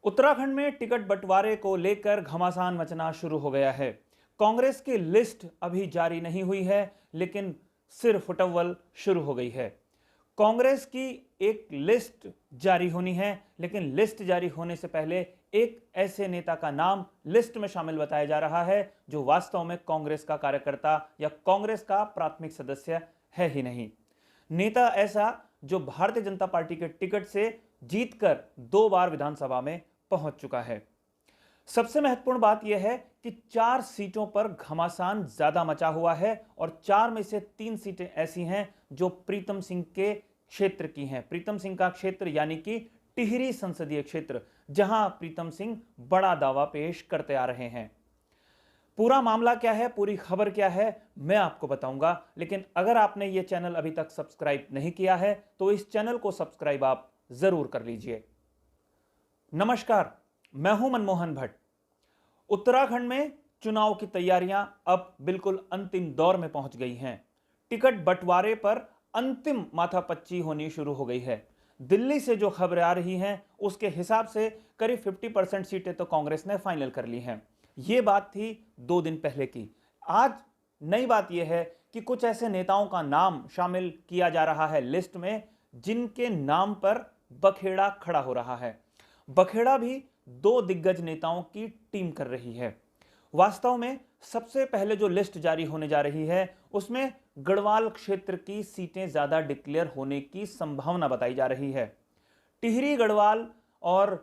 उत्तराखंड में टिकट बंटवारे को लेकर घमासान मचना शुरू हो गया है। कांग्रेस की लिस्ट अभी जारी नहीं हुई है, लेकिन सिर फुटव्वल शुरू हो गई है। कांग्रेस की एक लिस्ट जारी होनी है, लेकिन लिस्ट जारी होने से पहले एक ऐसे नेता का नाम लिस्ट में शामिल बताया जा रहा है जो वास्तव में कांग्रेस का कार्यकर्ता या कांग्रेस का प्राथमिक सदस्य है ही नहीं। नेता ऐसा जो भारतीय जनता पार्टी के टिकट से जीतकर 2 बार विधानसभा में पहुंच चुका है। सबसे महत्वपूर्ण बात यह है कि 4 सीटों पर घमासान ज्यादा मचा हुआ है और 4 में से 3 सीटें ऐसी हैं जो प्रीतम सिंह के क्षेत्र की हैं। प्रीतम सिंह का क्षेत्र यानी कि टिहरी संसदीय क्षेत्र, जहां प्रीतम सिंह बड़ा दावा पेश करते आ रहे हैं। पूरा मामला क्या है, पूरी खबर क्या है, मैं आपको बताऊंगा। लेकिन अगर आपने यह चैनल अभी तक सब्सक्राइब नहीं किया है तो इस चैनल को सब्सक्राइब आप जरूर कर लीजिए। नमस्कार, मैं हूं मनमोहन भट्ट। उत्तराखंड में चुनाव की तैयारियां अब बिल्कुल अंतिम दौर में पहुंच गई हैं। टिकट बंटवारे पर अंतिम माथापच्ची होनी शुरू हो गई है। दिल्ली से जो खबरें आ रही हैं उसके हिसाब से करीब 50% सीटें तो कांग्रेस ने फाइनल कर ली हैं। यह बात थी 2 दिन पहले की। आज नई बात यह है कि कुछ ऐसे नेताओं का नाम शामिल किया जा रहा है लिस्ट में जिनके नाम पर बखेड़ा खड़ा हो रहा है। बखेड़ा भी 2 दिग्गज नेताओं की टीम कर रही है। वास्तव में सबसे पहले जो लिस्ट जारी होने जा रही है उसमें गढ़वाल क्षेत्र की सीटें ज्यादा डिक्लेयर होने की संभावना बताई जा रही है। टिहरी गढ़वाल और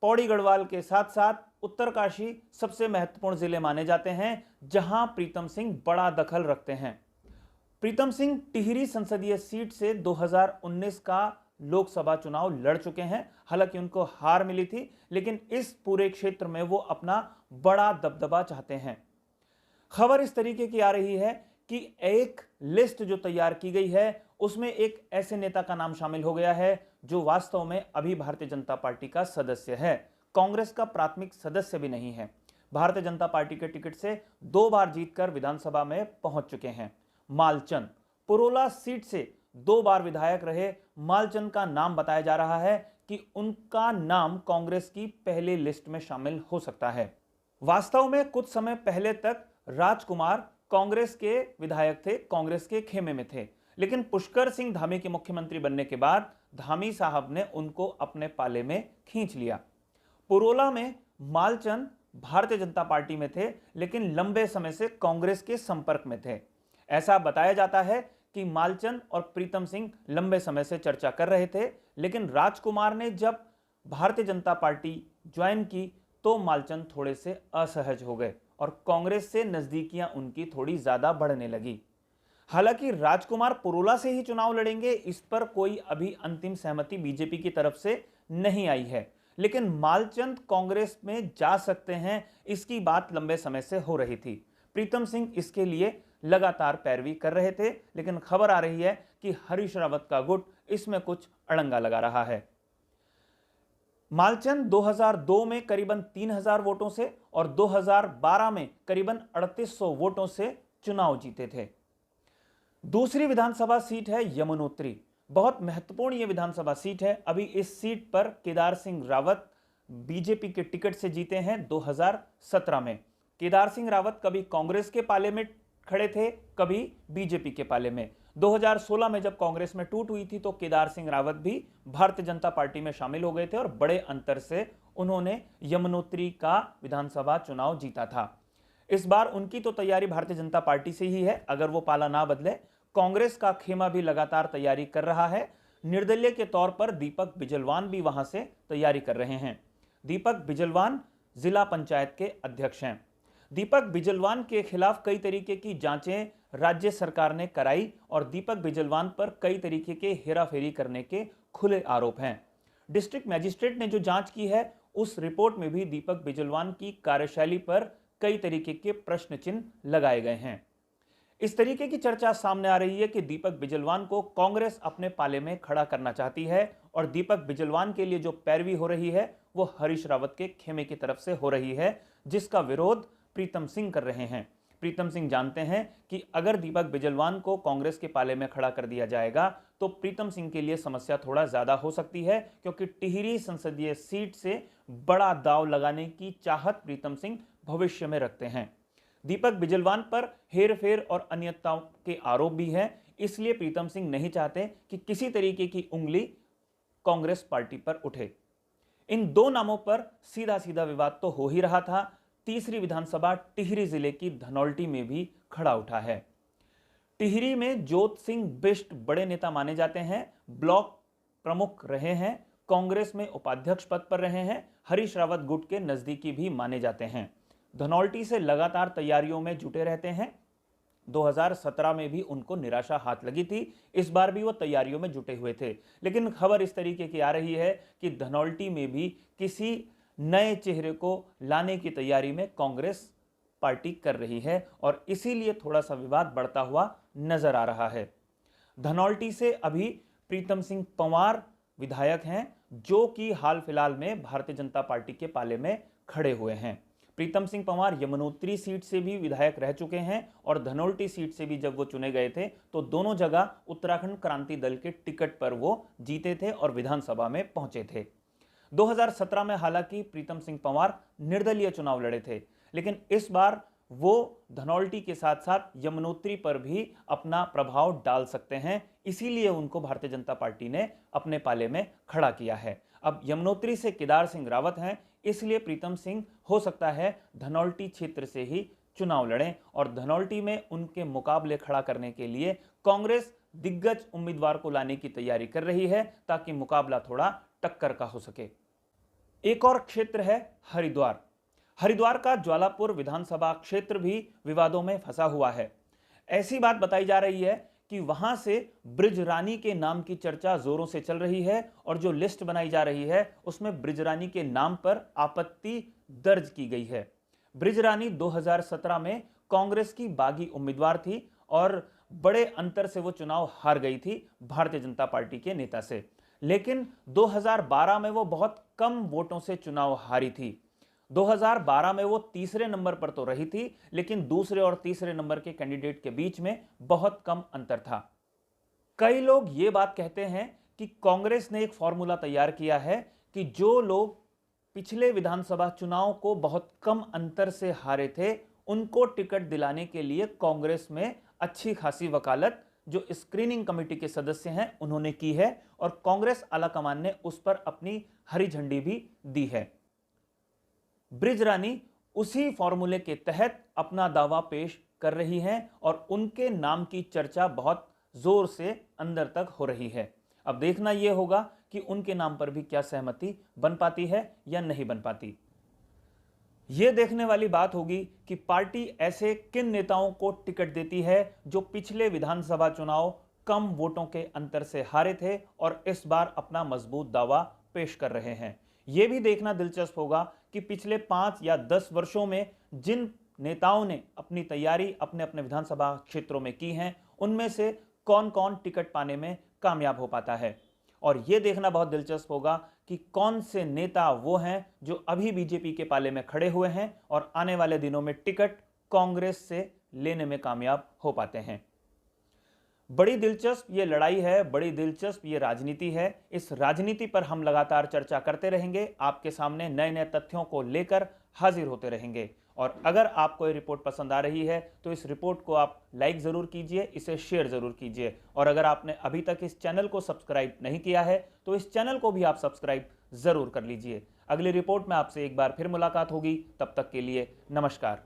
पौड़ी गढ़वाल के साथ साथ उत्तरकाशी सबसे महत्वपूर्ण जिले माने जाते हैं जहां प्रीतम सिंह बड़ा दखल रखते हैं। प्रीतम सिंह टिहरी संसदीय सीट से 2019 का लोकसभा चुनाव लड़ चुके हैं। हालांकि उनको हार मिली थी, लेकिन इस पूरे क्षेत्र में वो अपना बड़ा दबदबा चाहते हैं। खबर इस तरीके की आ रही है कि एक लिस्ट जो तैयार की गई है उसमें एक ऐसे नेता का नाम शामिल हो गया है जो वास्तव में अभी भारतीय जनता पार्टी का सदस्य है, कांग्रेस का प्राथमिक सदस्य भी नहीं है। भारतीय जनता पार्टी के टिकट से 2 बार जीतकर विधानसभा में पहुंच चुके हैं। मालचंद पुरोला सीट से 2 बार विधायक रहे मालचंद का नाम बताया जा रहा है कि उनका नाम कांग्रेस की पहले लिस्ट में शामिल हो सकता है। वास्तव में कुछ समय पहले तक राजकुमार कांग्रेस के विधायक थे, कांग्रेस के खेमे में थे, लेकिन पुष्कर सिंह धामी के मुख्यमंत्री बनने के बाद धामी साहब ने उनको अपने पाले में खींच लिया। पुरोला में मालचंद भारतीय जनता पार्टी में थे, लेकिन लंबे समय से कांग्रेस के संपर्क में थे। ऐसा बताया जाता है कि मालचंद और प्रीतम सिंह लंबे समय से चर्चा कर रहे थे, लेकिन राजकुमार ने जब भारतीय जनता पार्टी ज्वाइन की तो मालचंद थोड़े से असहज हो गए और कांग्रेस से नजदीकियां उनकी थोड़ी ज्यादा बढ़ने लगी। हालांकि राजकुमार पुरोला से ही चुनाव लड़ेंगे, इस पर कोई अभी अंतिम सहमति बीजेपी की तरफ से नहीं आई है, लेकिन मालचंद कांग्रेस में जा सकते हैं इसकी बात लंबे समय से हो रही थी। प्रीतम सिंह इसके लिए लगातार पैरवी कर रहे थे, लेकिन खबर आ रही है कि हरीश रावत का गुट इसमें कुछ अड़ंगा लगा रहा है। मालचंद 2002 में करीबन 3000 वोटों से और 2012 में करीबन 3800 वोटों से चुनाव जीते थे। दूसरी विधानसभा सीट है यमुनोत्री। बहुत महत्वपूर्ण यह विधानसभा सीट है। अभी इस सीट पर केदार सिंह रावत बीजेपी के टिकट से जीते हैं 2017 में। केदार सिंह रावत कभी कांग्रेस के पाले में खड़े थे, कभी बीजेपी के पाले में। 2016 में जब कांग्रेस में टूट हुई थी तो केदार सिंह रावत भी भारतीय जनता पार्टी में शामिल हो गए थे और बड़े अंतर से उन्होंने यमुनोत्री का विधानसभा चुनाव जीता था। इस बार उनकी तो तैयारी भारतीय जनता पार्टी से ही है, अगर वो पाला ना बदले। कांग्रेस का खेमा भी लगातार तैयारी कर रहा है। निर्दलीय के तौर पर दीपक बिजलवान भी वहां से तैयारी कर रहे हैं। दीपक बिजलवान जिला पंचायत के अध्यक्ष हैं। दीपक बिजलवान के खिलाफ कई तरीके की जांचें राज्य सरकार ने कराई और दीपक बिजलवान पर कई तरीके के हेराफेरी करने के खुले आरोप हैं। डिस्ट्रिक्ट मजिस्ट्रेट ने जो जांच की है उस रिपोर्ट में भी दीपक बिजलवान की कार्यशैली पर कई तरीके के प्रश्न चिन्ह लगाए गए हैं। इस तरीके की चर्चा सामने आ रही है कि दीपक बिजलवान को कांग्रेस अपने पाले में खड़ा करना चाहती है और दीपक बिजलवान के लिए जो पैरवी हो रही है वो हरीश रावत के खेमे की तरफ से हो रही है, जिसका विरोध प्रीतम सिंह कर रहे हैं। प्रीतम सिंह जानते हैं कि अगर दीपक बिजलवान को कांग्रेस के पाले में खड़ा कर दिया जाएगा तो प्रीतम सिंह के लिए समस्या थोड़ा ज्यादा हो सकती है, क्योंकि टिहरी संसदीय सीट से बड़ा दांव लगाने की चाहत प्रीतम सिंह भविष्य में रखते हैं। दीपक बिजलवान पर हेरफेर और अनियमितताओं के आरोप भी हैं, इसलिए प्रीतम सिंह नहीं चाहते कि किसी तरीके की उंगली कांग्रेस पार्टी पर उठे। इन दो नामों पर सीधा सीधा विवाद तो हो ही रहा था। तीसरी विधानसभा टिहरी जिले की धनौल्टी में भी खड़ा उठा है। टिहरी में जोत सिंह बिष्ट बड़े नेता माने जाते हैं, ब्लॉक प्रमुख रहे हैं, कांग्रेस में उपाध्यक्ष पद पर रहे हैं, हरीश रावत गुट के नजदीकी भी माने जाते हैं। धनौल्टी से लगातार तैयारियों में जुटे रहते हैं। 2017 में भी उनको निराशा हाथ लगी थी, इस बार भी वो तैयारियों में जुटे हुए थे। लेकिन खबर इस तरीके की आ रही है कि धनौल्टी में भी किसी नए चेहरे को लाने की तैयारी में कांग्रेस पार्टी कर रही है और इसीलिए थोड़ा सा विवाद बढ़ता हुआ नजर आ रहा है। धनौल्टी से अभी प्रीतम सिंह पंवार विधायक हैं, जो कि हाल फिलहाल में भारतीय जनता पार्टी के पाले में खड़े हुए हैं। प्रीतम सिंह पंवार यमुनोत्री सीट से भी विधायक रह चुके हैं और धनौल्टी सीट से भी जब वो चुने गए थे तो दोनों जगह उत्तराखंड क्रांति दल के टिकट पर वो जीते थे और विधानसभा में पहुंचे थे। 2017 में हालांकि प्रीतम सिंह पंवार निर्दलीय चुनाव लड़े थे, लेकिन इस बार वो धनौल्टी के साथ साथ यमुनोत्री पर भी अपना प्रभाव डाल सकते हैं, इसीलिए उनको भारतीय जनता पार्टी ने अपने पाले में खड़ा किया है। अब यमुनोत्री से केदार सिंह रावत हैं, इसलिए प्रीतम सिंह हो सकता है धनौल्टी क्षेत्र से ही चुनाव लड़ें और धनौल्टी में उनके मुकाबले खड़ा करने के लिए कांग्रेस दिग्गज उम्मीदवार को लाने की तैयारी कर रही है, ताकि मुकाबला थोड़ा टक्कर का हो सके। एक और क्षेत्र है हरिद्वार। हरिद्वार का ज्वालापुर विधानसभा क्षेत्र भी विवादों में फंसा हुआ है। ऐसी बात बताई जा रही है कि वहां से बृजरानी के नाम की चर्चा जोरों से चल रही है और जो लिस्ट बनाई जा रही है उसमें बृजरानी के नाम पर आपत्ति दर्ज की गई है। बृजरानी 2017 में कांग्रेस की बागी उम्मीदवार थी और बड़े अंतर से वो चुनाव हार गई थी भारतीय जनता पार्टी के नेता से, लेकिन 2012 में वो बहुत कम वोटों से चुनाव हारी थी। 2012 में वो तीसरे नंबर पर तो रही थी, लेकिन दूसरे और तीसरे नंबर के कैंडिडेट के बीच में बहुत कम अंतर था। कई लोग ये बात कहते हैं कि कांग्रेस ने एक फॉर्मूला तैयार किया है कि जो लोग पिछले विधानसभा चुनाव को बहुत कम अंतर से हारे थे, उनको टिकट दिलाने के लिए कांग्रेस में अच्छी खासी वकालत जो स्क्रीनिंग कमेटी के सदस्य हैं उन्होंने की है और कांग्रेस आलाकमान ने उस पर अपनी हरी झंडी भी दी है। बृजरानी उसी फॉर्मूले के तहत अपना दावा पेश कर रही हैं और उनके नाम की चर्चा बहुत जोर से अंदर तक हो रही है। अब देखना यह होगा कि उनके नाम पर भी क्या सहमति बन पाती है या नहीं बन पाती। यह देखने वाली बात होगी कि पार्टी ऐसे किन नेताओं को टिकट देती है जो पिछले विधानसभा चुनाव कम वोटों के अंतर से हारे थे और इस बार अपना मजबूत दावा पेश कर रहे हैं। यह भी देखना दिलचस्प होगा कि पिछले 5 या 10 वर्षों में जिन नेताओं ने अपनी तैयारी अपने अपने विधानसभा क्षेत्रों में की हैं, उनमें से कौन कौन टिकट पाने में कामयाब हो पाता है। और यह देखना बहुत दिलचस्प होगा कि कौन से नेता वो हैं जो अभी बीजेपी के पाले में खड़े हुए हैं और आने वाले दिनों में टिकट कांग्रेस से लेने में कामयाब हो पाते हैं। बड़ी दिलचस्प ये लड़ाई है, बड़ी दिलचस्प ये राजनीति है। इस राजनीति पर हम लगातार चर्चा करते रहेंगे, आपके सामने नए नए तथ्यों को लेकर हाजिर होते रहेंगे। और अगर आपको ये रिपोर्ट पसंद आ रही है तो इस रिपोर्ट को आप लाइक ज़रूर कीजिए, इसे शेयर ज़रूर कीजिए। और अगर आपने अभी तक इस चैनल को सब्सक्राइब नहीं किया है तो इस चैनल को भी आप सब्सक्राइब ज़रूर कर लीजिए। अगली रिपोर्ट में आपसे एक बार फिर मुलाकात होगी, तब तक के लिए नमस्कार।